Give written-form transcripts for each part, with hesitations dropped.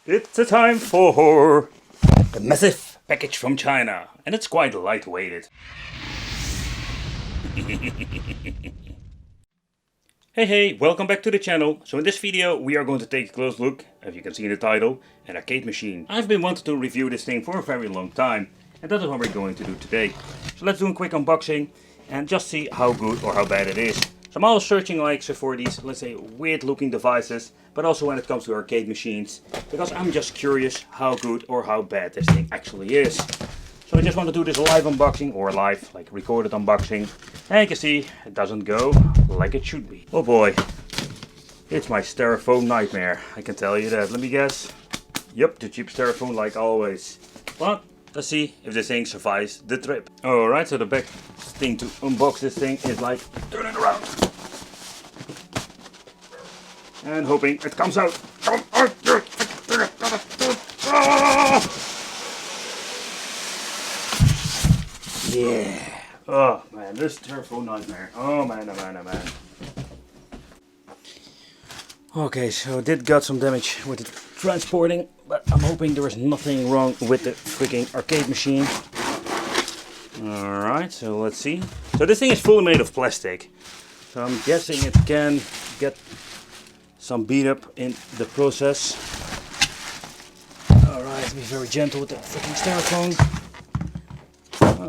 It's a time for a massive package from China, and it's quite lightweighted. Hey, welcome back to the channel. So in this video we are going to take a close look, as you can see in the title, an arcade machine. I've been wanting to review this thing for a very long time, and that is what we're going to do today. So let's do a quick unboxing and just see how good or how bad it is. So I'm always searching for these, let's say, weird looking devices, but also when it comes to arcade machines, because I'm just curious how good or how bad this thing actually is. So I just want to do this live unboxing, or live, like recorded unboxing. And you can see, it doesn't go like it should be. Oh boy, it's my styrofoam nightmare, I can tell you that. Let me guess. Yep, the cheap styrofoam like always. But let's see if this thing survives the trip. Alright, so the back thing to unbox this thing is like, turn it around. And hoping it comes out. Yeah. Oh man, this styrofoam nightmare. Oh man, oh man, oh man. Okay, so it did got some damage with the transporting, but I'm hoping there is nothing wrong with the freaking arcade machine. Alright, so let's see. So this thing is fully made of plastic. So I'm guessing it can get some beat up in the process. Alright, be very gentle with the freaking styrofoam.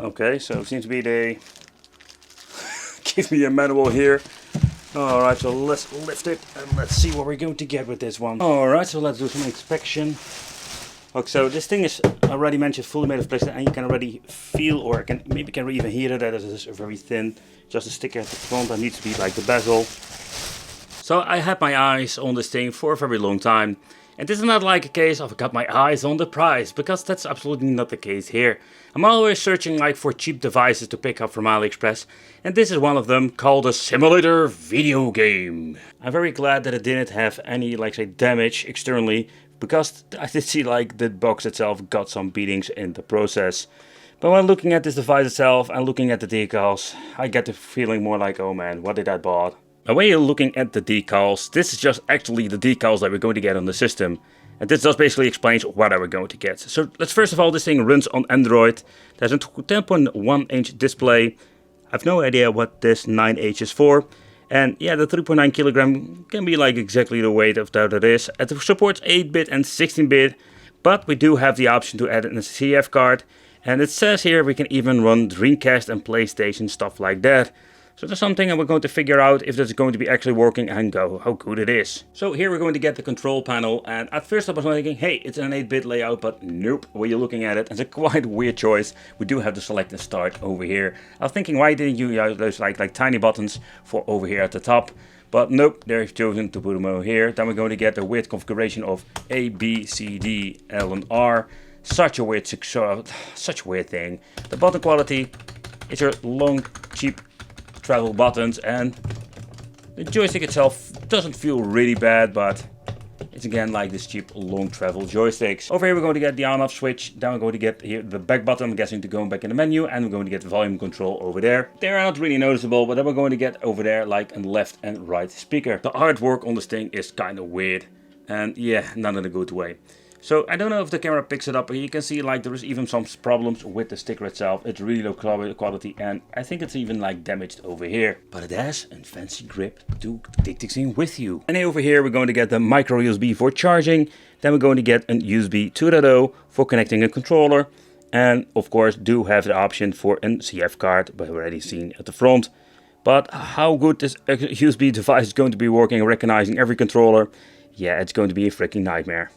Okay, so it seems to be they give me a manual here. Alright, so let's lift it and let's see what we're going to get with this one. Alright, so let's do some inspection. Okay, so this thing is already mentioned fully made of plastic, and you can already feel, or maybe can even hear that it is very thin. Just a sticker at the front that needs to be like the bezel. So I had my eyes on this thing for a very long time. And this is not like a case of I got my eyes on the price, because that's absolutely not the case here. I'm always searching for cheap devices to pick up from AliExpress, and this is one of them, called a simulator video game. I'm very glad that it didn't have any, say, damage externally, because I did see the box itself got some beatings in the process. But when looking at this device itself and looking at the decals, I get the feeling more like, oh man, what did I buy? And when you're looking at the decals, this is just actually the decals that we're going to get on the system. And this just basically explains what we're going to get. So let's first of all, this thing runs on Android. There's a 10.1 inch display. I have no idea what this 9H is for. And yeah, the 3.9 kilogram can be exactly the weight of that it is. It supports 8-bit and 16-bit, but we do have the option to add an CF card. And it says here we can even run Dreamcast and PlayStation, stuff like that. So that's something that we're going to figure out if that's going to be actually working and how good it is. So here we're going to get the control panel, and at first I was thinking, hey, it's an 8-bit layout, but nope, when you're looking at it, it's a quite weird choice. We do have the select and start over here. I was thinking, why didn't you use those like tiny buttons for over here at the top? But nope, they've chosen to put them over here. Then we're going to get the weird configuration of A, B, C, D, L, and R. Such a weird thing. The button quality is your long, cheap travel buttons, and the joystick itself doesn't feel really bad, but it's again like this cheap long travel joysticks. Over here we're going to get the on off switch, then we're going to get here the back button, I'm guessing to go back in the menu, and we're going to get the volume control over there. They're not really noticeable, but then we're going to get over there like a left and right speaker. The artwork on this thing is kind of weird, and yeah, not in a good way. So I don't know if the camera picks it up, but you can see there is even some problems with the sticker itself. It's really low quality, and I think it's even damaged over here. But it has a fancy grip to take this thing with you. And over here we're going to get the micro USB for charging. Then we're going to get a USB 2.0 for connecting a controller. And of course do have the option for a CF card, but we've already seen at the front. But how good this USB device is going to be working, recognizing every controller, yeah, it's going to be a freaking nightmare.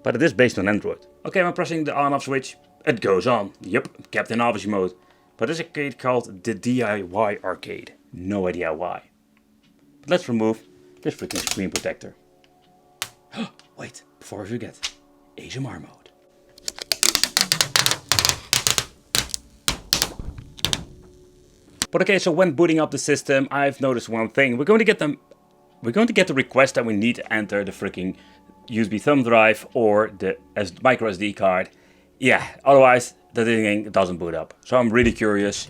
But it is based on Android. Okay, when pressing the on-off switch, it goes on. Yep, Captain Obvious mode. But this arcade called the DIY arcade. No idea why. But let's remove this freaking screen protector. Wait, before I forget, ASMR mode. But okay, so when booting up the system, I've noticed one thing. We're going to get the request that we need to enter the freaking USB thumb drive or the micro SD card. Yeah, otherwise the thing doesn't boot up. So I'm really curious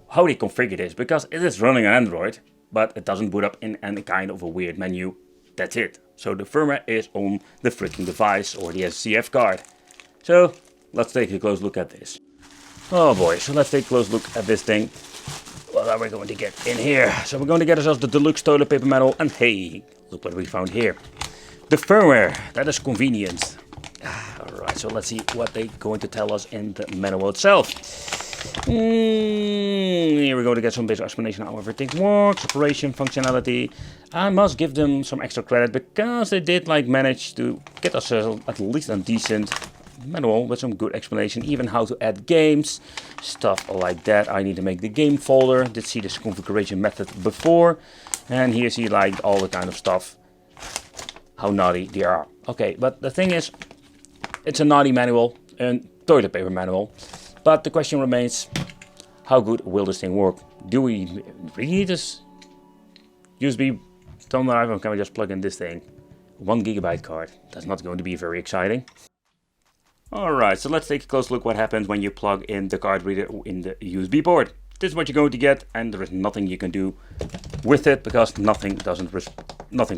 how they configure this, because it is running on Android, but it doesn't boot up in any kind of a weird menu. That's it. So the firmware is on the freaking device or the SCF card. So let's take a close look at this. Oh boy, so let's take a close look at this thing. What are we going to get in here? So we're going to get ourselves the deluxe toilet paper manual, and hey, look what we found here. The firmware, that is convenient. Alright, so let's see what they're going to tell us in the manual itself. Here we're going to get some basic explanation how everything works, operation, functionality. I must give them some extra credit because they did like manage to get us at least a decent manual with some good explanation, even how to add games, stuff like that. I need to make the game folder. Did see this configuration method before, and here see like all the kind of stuff, how naughty they are. Okay, but the thing is, it's a naughty manual, a toilet paper manual, but the question remains, how good will this thing work? Do we really need this USB thumb drive, or can we just plug in this thing? 1 GB card. That's not going to be very exciting. Alright, so let's take a close look what happens when you plug in the card reader in the USB port. This is what you're going to get, and there is nothing you can do with it because nothing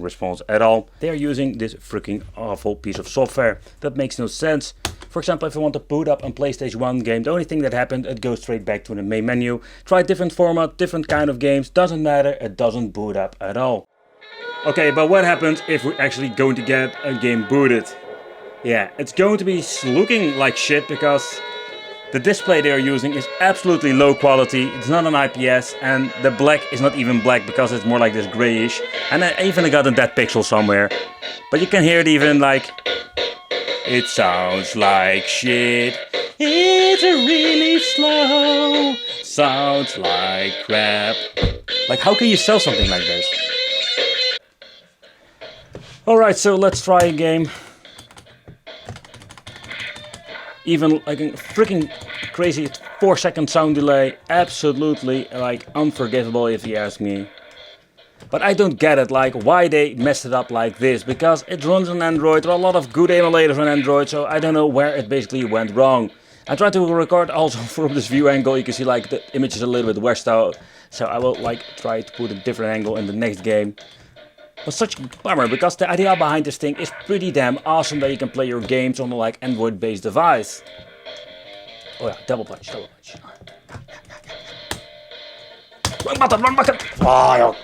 responds at all. They are using this freaking awful piece of software that makes no sense. For example, if I want to boot up a PlayStation 1 game, the only thing that happened, it goes straight back to the main menu. Try different format, different kind of games, doesn't matter, it doesn't boot up at all. Okay, but what happens if we're actually going to get a game booted? Yeah, it's going to be looking like shit because the display they are using is absolutely low quality. It's not an IPS, and the black is not even black because it's more like this grayish. And I even got a dead pixel somewhere. But you can hear it even like, it sounds like shit. It's really slow. Sounds like crap. Like, how can you sell something like this? Alright, so let's try a game. Even like a freaking crazy 4-second sound delay, absolutely like unforgivable if you ask me. But I don't get it, like why they messed it up like this, because it runs on Android, there are a lot of good emulators on Android, so I don't know where it basically went wrong. I tried to record also from this view angle, you can see like the image is a little bit washed out, so I will like try to put a different angle in the next game. But such a bummer, because the idea behind this thing is pretty damn awesome that you can play your games on a like Android based device. Oh yeah, double punch, double punch. Run button! Oh.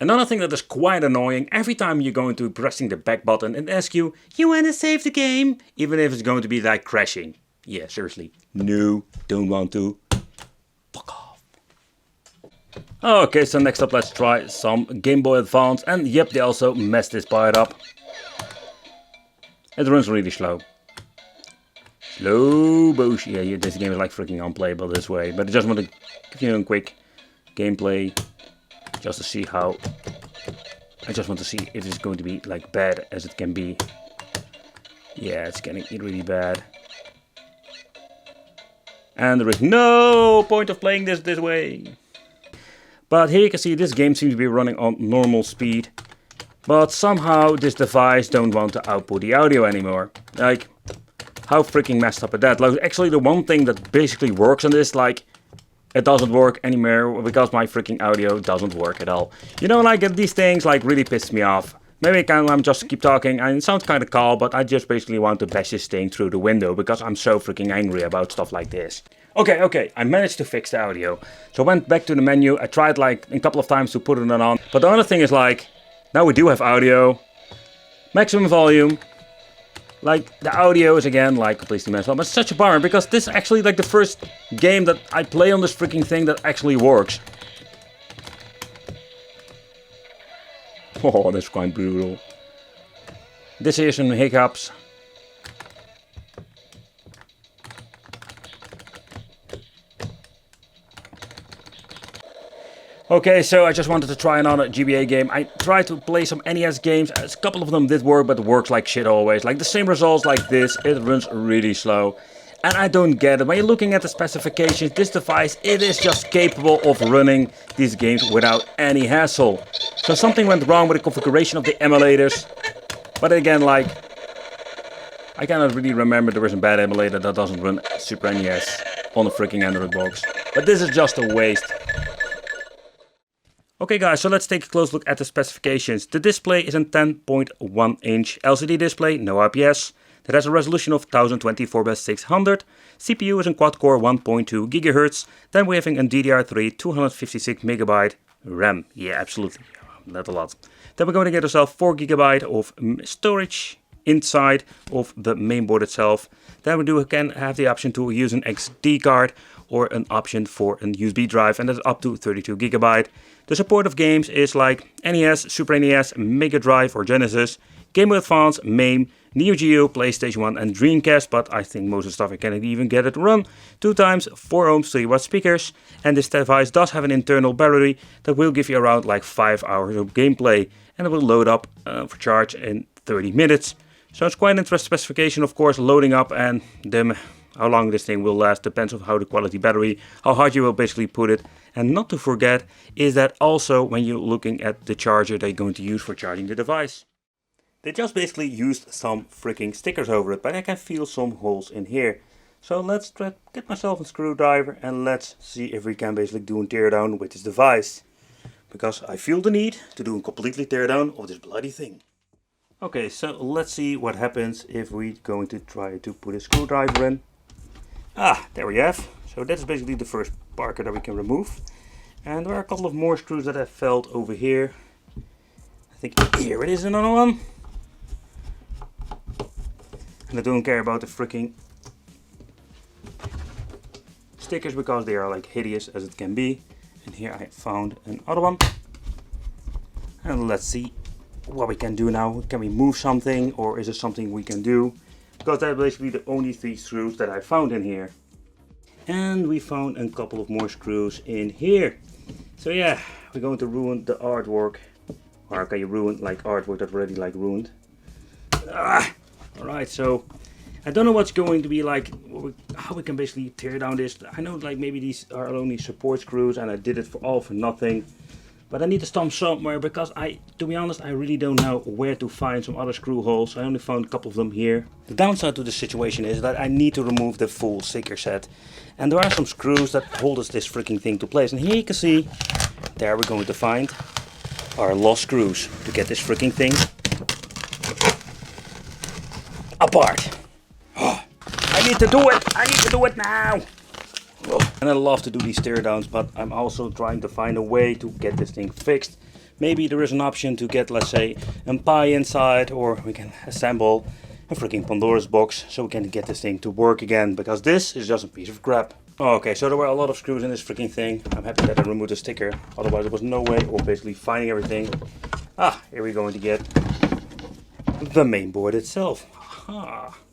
Another thing that is quite annoying, every time you're going to pressing the back button and ask you wanna save the game? Even if it's going to be like crashing. Yeah, seriously. No, don't want to. Fuck off. Okay, so next up let's try some Game Boy Advance, and yep, they also messed this part up. It runs really slow. Slow motion. Yeah, this game is like freaking unplayable this way, but I just want to give you a quick gameplay, just to see how. I just want to see if it's going to be like bad as it can be. Yeah, it's getting really bad. And there is no point of playing this way. But here you can see this game seems to be running on normal speed. But somehow this device don't want to output the audio anymore. Like, how freaking messed up is that? Like, actually the one thing that basically works on this, like, it doesn't work anymore because my freaking audio doesn't work at all. You know, like these things like really piss me off. Maybe I'm just keep talking and it sounds kind of calm, but I just basically want to bash this thing through the window because I'm so freaking angry about stuff like this. Okay, I managed to fix the audio. So I went back to the menu, I tried like a couple of times to put it on. But the other thing is like, now we do have audio. Maximum volume. Like, the audio is again like completely messed up. But it's such a bummer because this is actually like the first game that I play on this freaking thing that actually works. Oh, that's quite brutal. This is some hiccups. Okay, so I just wanted to try another GBA game. I tried to play some NES games. A couple of them did work, but it works like shit always. Like the same results like this. It runs really slow. And I don't get it. When you're looking at the specifications, this device, it is just capable of running these games without any hassle. So something went wrong with the configuration of the emulators. But again, like, I cannot really remember there is a bad emulator that doesn't run Super NES on a freaking Android box. But this is just a waste. Okay guys, so let's take a close look at the specifications. The display is a 10.1 inch LCD display, no IPS. That has a resolution of 1024x600. CPU is a quad-core 1.2 GHz. Then we're having a DDR3 256MB RAM. Yeah, absolutely, not a lot. Then we're going to get ourselves 4 GB of storage inside of the mainboard itself. Then we can have the option to use an SD card or an option for a USB drive, and that's up to 32 GB. The support of games is like NES, Super NES, Mega Drive or Genesis, Game Boy Advance, Mame, Neo Geo, PlayStation 1 and Dreamcast, but I think most of the stuff I can't even get it to run. 2x 4 ohms 3W speakers, and this device does have an internal battery that will give you around like 5 hours of gameplay, and it will load up for charge in 30 minutes. So it's quite an interesting specification, of course, loading up, and how long this thing will last depends on how the quality battery, how hard you will basically put it. And not to forget is that also when you're looking at the charger they're going to use for charging the device. They just basically used some freaking stickers over it, but I can feel some holes in here. So let's get myself a screwdriver and let's see if we can basically do a teardown with this device. Because I feel the need to do a completely teardown of this bloody thing. Okay, so let's see what happens if we're going to try to put a screwdriver in. Ah, there we have. So that's basically the first barker that we can remove. And there are a couple of more screws that I felt over here. I think here it is, another one. And I don't care about the freaking stickers because they are like hideous as it can be. And here I found another one. And let's see what we can do now. Can we move something, or is it something we can do? Because that's basically the only 3 screws that I found in here. And we found a couple of more screws in here. So yeah, we're going to ruin the artwork. Or can you ruin like artwork that's already like ruined? Alright, so I don't know what's going to be like, how we can basically tear down this. I know like maybe these are only support screws and I did it all for nothing. But I need to stomp somewhere because to be honest, I really don't know where to find some other screw holes. I only found a couple of them here. The downside to the situation is that I need to remove the full sticker set. And there are some screws that hold us this freaking thing to place. And here you can see, there we're going to find our lost screws to get this freaking thing apart. Oh, I need to do it! I need to do it now! And I love to do these teardowns, but I'm also trying to find a way to get this thing fixed. Maybe there is an option to get, let's say, a pie inside, or we can assemble a freaking Pandora's box so we can get this thing to work again, because this is just a piece of crap. Okay, so there were a lot of screws in this freaking thing. I'm happy that I removed the sticker, otherwise there was no way of basically finding everything. Here we're going to get the main board itself.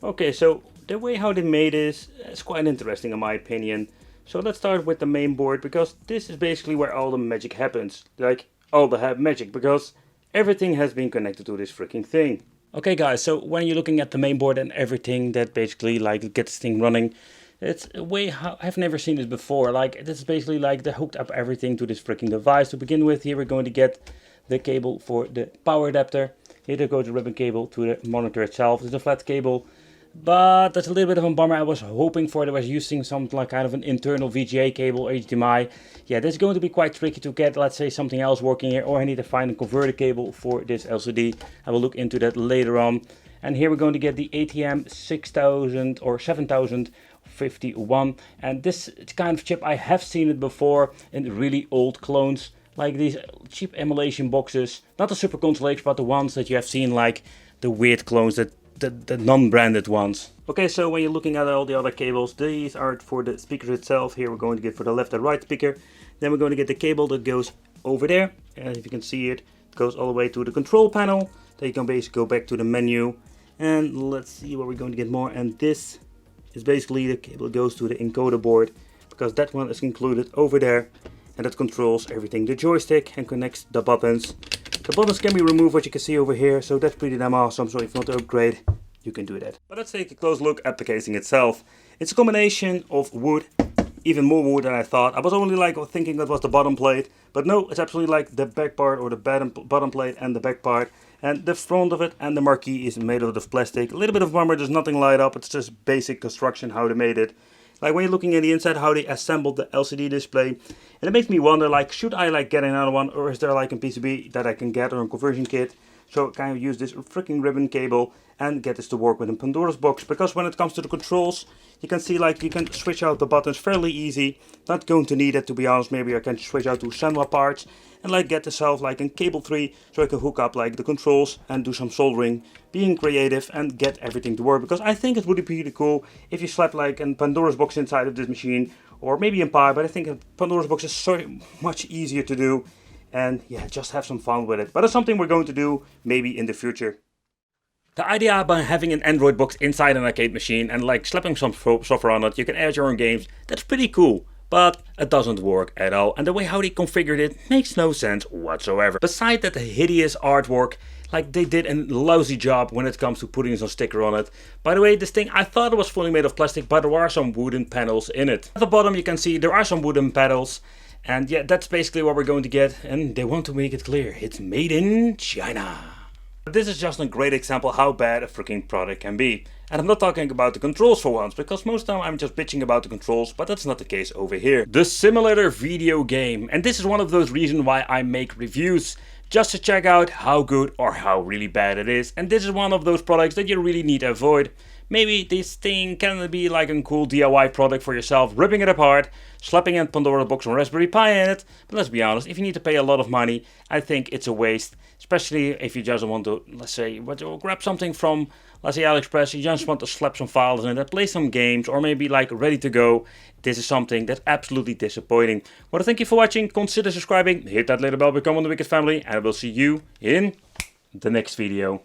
Okay, so the way how they made this is quite interesting in my opinion. So let's start with the main board, because this is basically where all the magic happens. Like, all the magic, because everything has been connected to this freaking thing. Okay guys, so when you're looking at the main board and everything that basically like gets this thing running, it's a way how I've never seen this before. Like, this is basically like they hooked up everything to this freaking device. To begin with, here we're going to get the cable for the power adapter. Here to go the ribbon cable to the monitor itself. It's a flat cable. But that's a little bit of a bummer. I was hoping for that was using some like kind of an internal VGA cable or HDMI. Yeah, this is going to be quite tricky to get, let's say, something else working here, or I need to find a converter cable for this LCD. I will look into that later on. And here we're going to get the ATM 6000 or 7051, and this kind of chip I have seen it before in really old clones, like these cheap emulation boxes, not the Super Console X, but the ones that you have seen, like the weird clones that the non-branded ones. Okay, so when you're looking at all the other cables, these are for the speakers itself. Here we're going to get for the left and right speaker. Then we're going to get the cable that goes over there. And if you can see it, it goes all the way to the control panel. Then you can basically go back to the menu. And let's see what we're going to get more. And this is basically the cable that goes to the encoder board, because that one is included over there. And that controls everything. The joystick and connects the buttons. The buttons can be removed, what you can see over here, so that's pretty damn awesome. So if you want to upgrade, you can do that. But let's take a close look at the casing itself. It's a combination of wood, even more wood than I thought. I was only like thinking that was the bottom plate, but no, it's absolutely like the back part, or the bottom plate and the back part. And the front of it and the marquee is made out of plastic. A little bit of bummer, there's nothing light up, it's just basic construction how they made it. like when you're looking at the inside, how they assembled the LCD display. And it makes me wonder, like, should I like get another one, or is there like a PCB that I can get or a conversion kit? So kind of use this freaking ribbon cable and get this to work with a Pandora's box. Because when it comes to the controls, you can see like you can switch out the buttons fairly easy. Not going to need it, to be honest. Maybe I can switch out to Senwa parts and like get myself like a cable 3 so I can hook up like the controls and do some soldering, being creative and get everything to work. Because I think it would be really cool if you slap like a Pandora's box inside of this machine, or maybe in Pi, but I think a Pandora's box is so much easier to do. And yeah, just have some fun with it. But it's something we're going to do maybe in the future. The idea about having an Android box inside an arcade machine and like slapping some software on it, you can add your own games, that's pretty cool. But it doesn't work at all, and the way how they configured it makes no sense whatsoever. Besides that, the hideous artwork, like they did a lousy job when it comes to putting some sticker on it. By the way, this thing, I thought it was fully made of plastic, but there are some wooden panels in it. At the bottom you can see there are some wooden pedals. And yeah, that's basically what we're going to get, and they want to make it clear, it's made in China. This is just a great example how bad a freaking product can be. And I'm not talking about the controls for once, because most of the time I'm just bitching about the controls, but that's not the case over here. The simulator video game, and this is one of those reasons why I make reviews, just to check out how good or how really bad it is. And this is one of those products that you really need to avoid. Maybe this thing can be like a cool DIY product for yourself, ripping it apart, slapping a Pandora's box or Raspberry Pi in it. But let's be honest, if you need to pay a lot of money, I think it's a waste. Especially if you just want to, let's say, grab something from, let's say, AliExpress, you just want to slap some files in it, play some games, or maybe like ready to go. This is something that's absolutely disappointing. Well, thank you for watching, consider subscribing, hit that little bell, become one of the Wicked family, and I will see you in the next video.